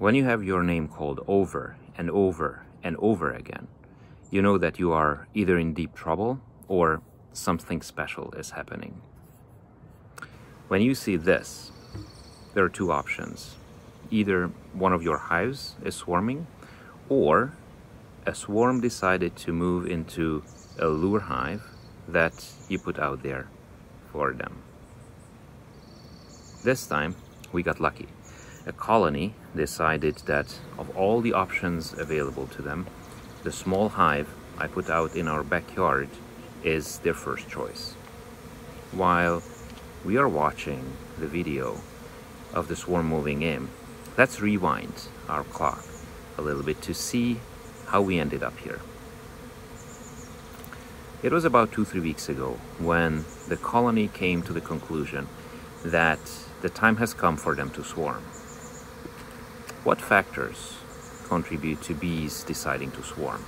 When you have your name called over and over and over again, you know that you are either in deep trouble or something special is happening. When you see this, there are two options. Either one of your hives is swarming, or a swarm decided to move into a lure hive that you put out there for them. This time we got lucky. A colony decided that of all the options available to them, the small hive I put out in our backyard is their first choice. While we are watching the video of the swarm moving in, let's rewind our clock a little bit to see how we ended up here. It was about 2-3 weeks ago when the colony came to the conclusion that the time has come for them to swarm. What factors contribute to bees deciding to swarm?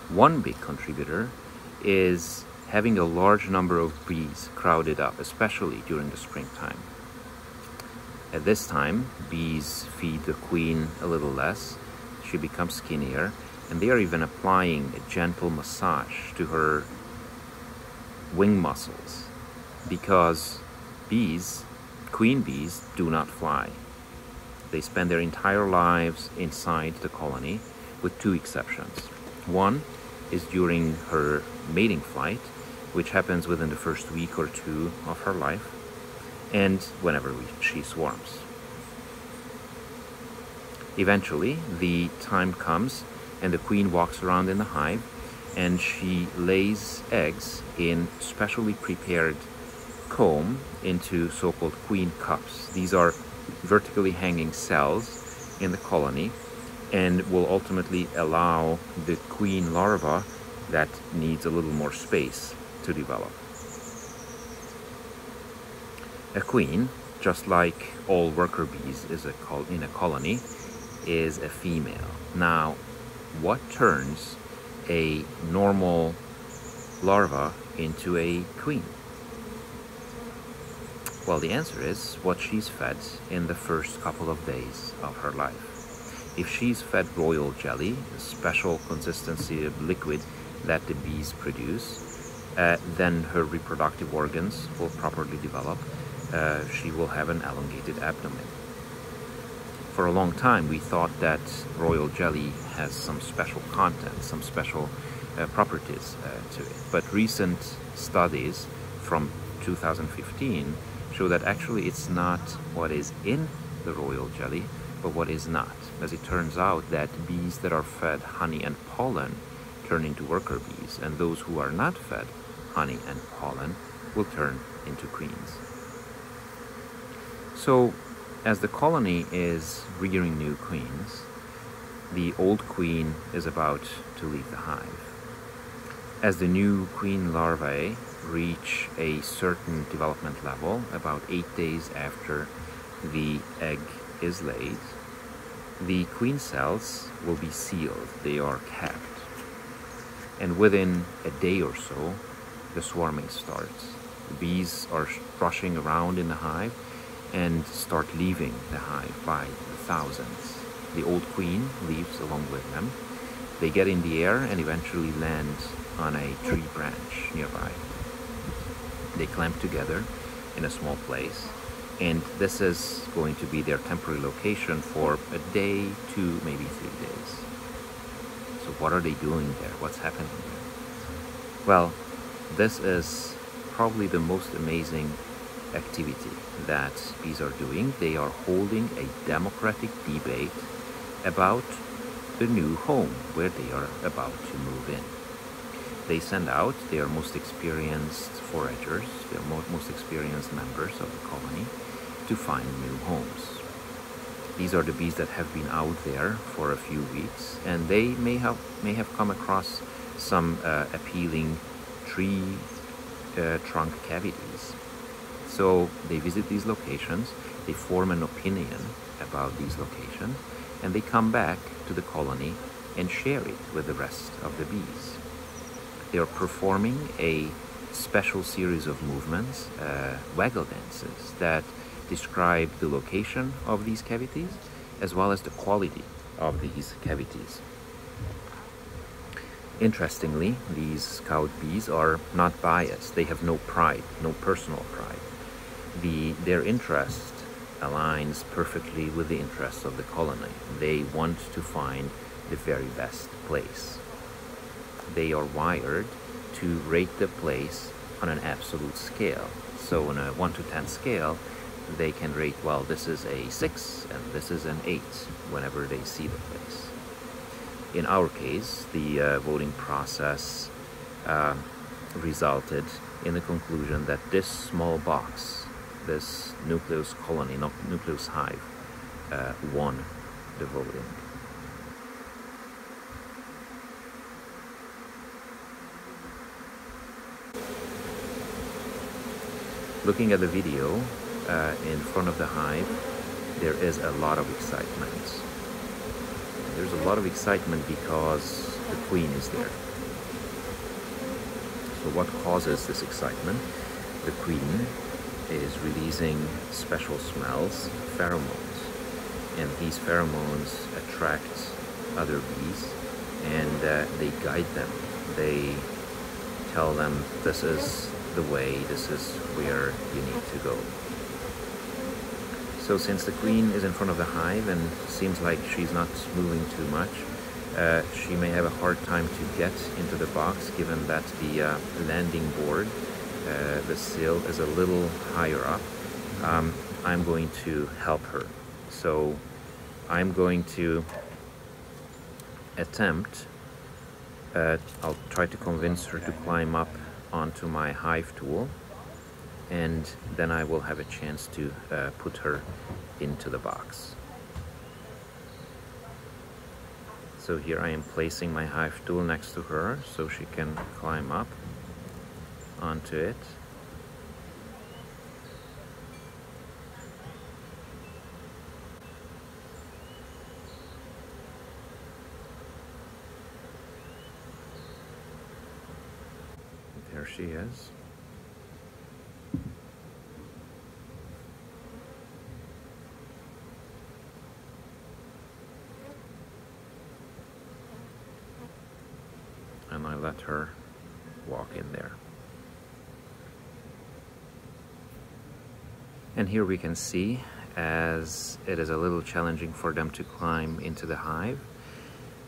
One big contributor is having a large number of bees crowded up, especially during the springtime. At this time, bees feed the queen a little less, she becomes skinnier, and they are even applying a gentle massage to her wing muscles because bees, queen bees, do not fly. They spend their entire lives inside the colony, with two exceptions. One is during her mating flight, which happens within the first week or two of her life, and whenever she swarms. Eventually, the time comes and the queen walks around in the hive and she lays eggs in specially prepared comb into so-called queen cups. These are vertically hanging cells in the colony and will ultimately allow the queen larva that needs a little more space to develop. A queen, just like all worker bees in a colony, is a female. Now, what turns a normal larva into a queen? Well, the answer is what she's fed in the first couple of days of her life. If she's fed royal jelly, a special consistency of liquid that the bees produce, then her reproductive organs will properly develop. She will have an elongated abdomen. For a long time, we thought that royal jelly has some special content, some special properties to it. But recent studies from 2015 show that actually it's not what is in the royal jelly, but what is not. As it turns out that bees that are fed honey and pollen turn into worker bees, and those who are not fed honey and pollen will turn into queens. So, as the colony is rearing new queens, the old queen is about to leave the hive. As the new queen larvae reach a certain development level, about 8 days after the egg is laid, the queen cells will be sealed, they are capped. And within a day or so, the swarming starts. The bees are rushing around in the hive and start leaving the hive by the thousands. The old queen leaves along with them. They get in the air and eventually land on a tree branch nearby. They clamp together in a small place, and this is going to be their temporary location for a day to maybe 3 days. So what are they doing there? What's happening there? Well, this is probably the most amazing activity that bees are doing. They are holding a democratic debate about the new home where they are about to move in. They send out their most experienced foragers, their most experienced members of the colony, to find new homes. These are the bees that have been out there for a few weeks, and they may have come across some appealing tree trunk cavities. So they visit these locations, they form an opinion about these locations, and they come back to the colony and share it with the rest of the bees. They are performing a special series of movements, waggle dances, that describe the location of these cavities as well as the quality of these cavities. Interestingly, these scout bees are not biased. They have no pride, no personal pride. Their interest aligns perfectly with the interests of the colony. They want to find the very best place. They are wired to rate the place on an absolute scale. So on a 1 to 10 scale, they can rate, well, this is a 6 and this is an 8 whenever they see the place. In our case, the voting process resulted in the conclusion that this small box, this nucleus colony, not nucleus hive, won the voting. Looking at the video in front of the hive, there is a lot of excitement. There's a lot of excitement because the queen is there. So what causes this excitement? The queen is releasing special smells, pheromones, and these pheromones attract other bees and they guide them. They tell them this is the way, this is where you need to go. So since the queen is in front of the hive and seems like she's not moving too much, she may have a hard time to get into the box, given that the landing board, the sill, is a little higher up. I'm going to help her. So I'm going to attempt, I'll try to convince her to climb up onto my hive tool, and then I will have a chance to put her into the box. So here I am placing my hive tool next to her so she can climb up onto it. There she is. And I let her walk in there. And here we can see, as it is a little challenging for them to climb into the hive,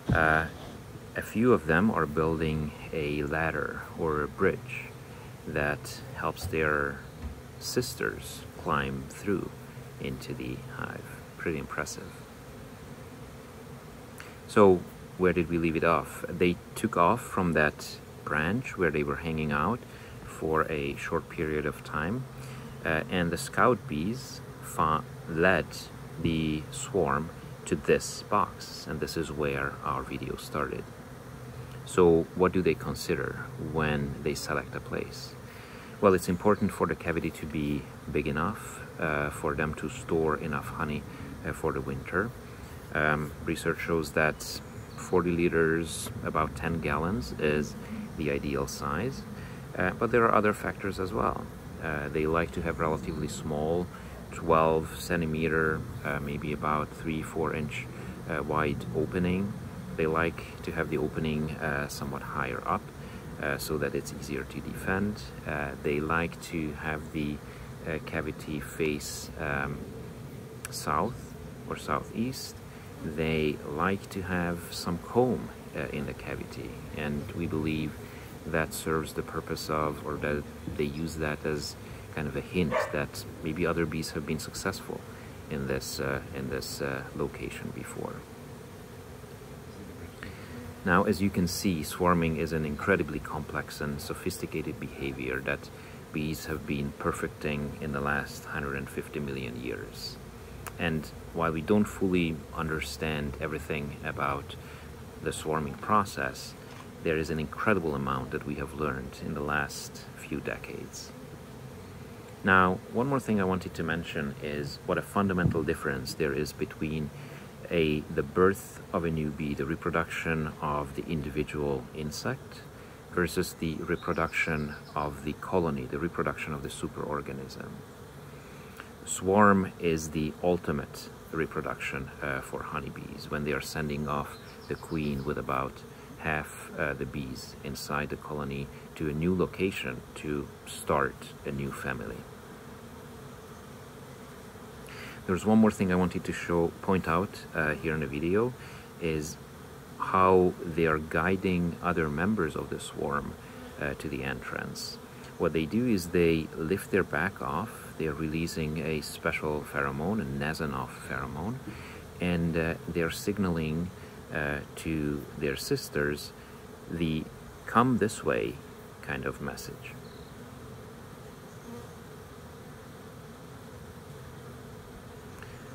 a few of them are building a ladder or a bridge that helps their sisters climb through into the hive. Pretty impressive. So where did we leave it off? They took off from that branch where they were hanging out for a short period of time, and the scout bees led the swarm to this box, and this is where our video started. So what do they consider when they select a place? Well, it's important for the cavity to be big enough for them to store enough honey for the winter. Research shows that 40 liters, about 10 gallons, is the ideal size. But there are other factors as well. They like to have relatively small, 12 centimeter, maybe about 3-4 inch wide opening. They like to have the opening somewhat higher up so that it's easier to defend. They like to have the cavity face south or southeast. They like to have some comb in the cavity, and we believe that serves the purpose of, or that they use that as kind of a hint that maybe other bees have been successful in this location before. Now, as you can see, swarming is an incredibly complex and sophisticated behavior that bees have been perfecting in the last 150 million years. And while we don't fully understand everything about the swarming process, there is an incredible amount that we have learned in the last few decades. Now, one more thing I wanted to mention is what a fundamental difference there is between the birth of a new bee, the reproduction of the individual insect, versus the reproduction of the colony, the reproduction of the superorganism. Swarm is the ultimate reproduction for honeybees when they are sending off the queen with about half the bees inside the colony to a new location to start a new family. There's one more thing I wanted to point out here in the video, is how they are guiding other members of the swarm to the entrance. What they do is they lift their back off. They are releasing a special pheromone, a Nasanov pheromone, and they're signaling to their sisters the "come this way" kind of message.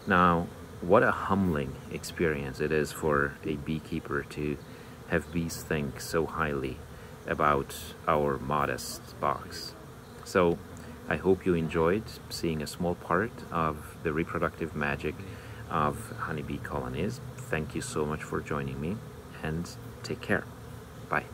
Now, what a humbling experience it is for a beekeeper to have bees think so highly about our modest box. So I hope you enjoyed seeing a small part of the reproductive magic of honeybee colonies. Thank you so much for joining me, and take care. Bye.